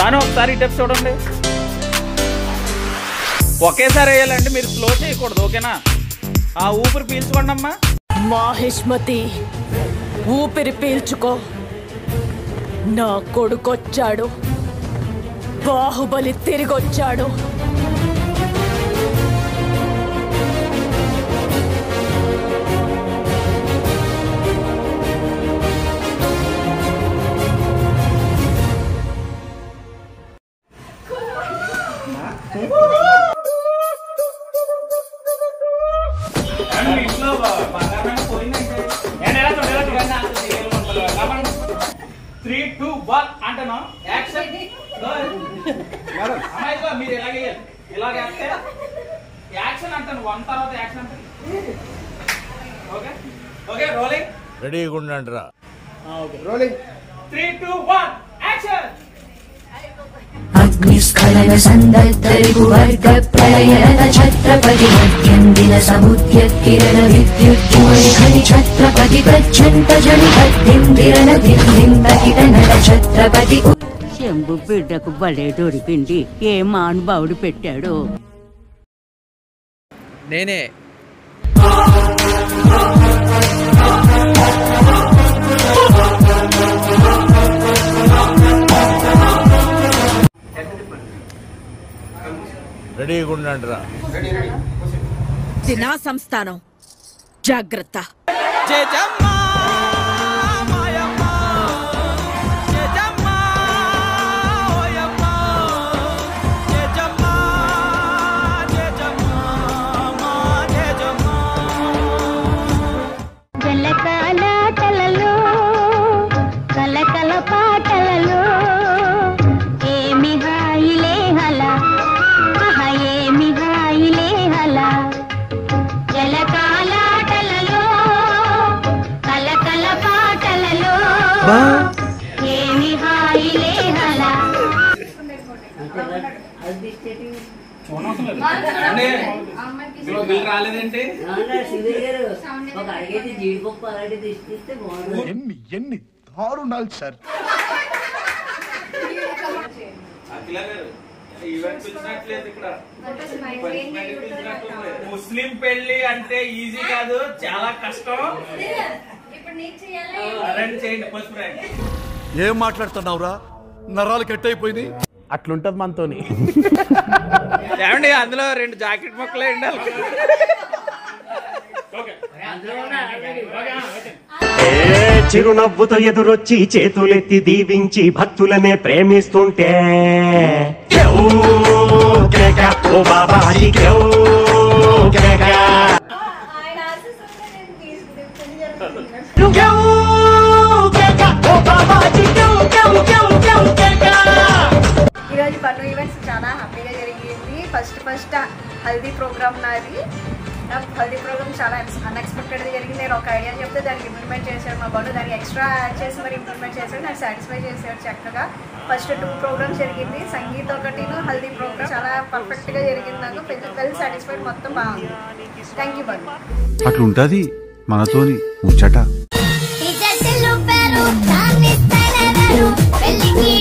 జాను ఒకసారి ఇటు చూడండి. ఒకేసారి వేయాలండి, మీరు స్లో చేయకూడదు, ఓకేనా? ఆ ఊపిరి పీల్చుకోండి అమ్మా. మాహిష్మతి, ఊపిరి పీల్చుకో. నా కొడుకొచ్చాడు, బాహుబలి తిరిగొచ్చాడు. మీరు ఇలాగే యాక్షన్ అంటాను, 1 తర్వాత యాక్షన్ అంటాను. Okay okay, rolling. రెడీగా ఉండండి రా. Okay, rolling. 3, 2, 1 యాక్షన్. అగ్నిస్ఖలన సందర్భ ప్రళయన ఛత్రపతి మధ్యందిన సముద్య కిరణ విద్యుజ్జుమణి ఛత్రపతి ప్రచండ జనిపద్యందిరణ దిందింతకిట నట ఛత్రపతి. శంభు బిడ్డకు భలే దొరికింది, ఏ మానుభావుడు పెట్టాడు. నేనే రెడీగా ఉండండి రా. నా సంస్థానం, జాగ్రత్త. ఎన్ని దారుణాలు సార్. ముస్లిం పెళ్లి అంటే ఈజీ కాదు, చాలా కష్టం. ఏం మాట్లాడుతున్నావురా, నరాలు కట్ అయిపోయింది. అట్లుంటది మనతోని. ఏమండి అందులో 2 జాకెట్ మొక్కలే ఉండాలి. చిరునవ్వుతో ఎదురొచ్చి చేతులెత్తి దీవించి భక్తులనే ప్రేమిస్తుంటే ఓ బాబా ఈరోజు బన్ను ఈవెంట్స్ చాలా హ్యాపీగా జరిగింది. ఫస్ట్ హల్దీ ప్రోగ్రామ్ నాది. హల్దీ ప్రోగ్రామ్ చాలా అన్ఎక్స్పెక్టెడ్గా జరిగింది. నేను ఒక ఐడియా చెప్తే దానికి ఇంప్లిమెంట్ చేశాడు మా బన్ను. దానికి ఎక్స్ట్రా యాడ్ చేసి మరి ఇంప్లిమెంట్ చేశాడు. నాకు సాటిస్ఫై చేశాడు చక్కగా. ఫస్ట్ 2 ప్రోగ్రామ్స్ జరిగింది, సంగీత్ ఒకటిను హల్దీ ప్రోగ్రామ్. చాలా పర్ఫెక్ట్గా జరిగింది. నాకు వెల్ సాటిస్ఫైడ్, మొత్తం బాగుంది. Thank you Bannu. అట్లుంటది మనతోని ముచ్చట. పెళ్లికి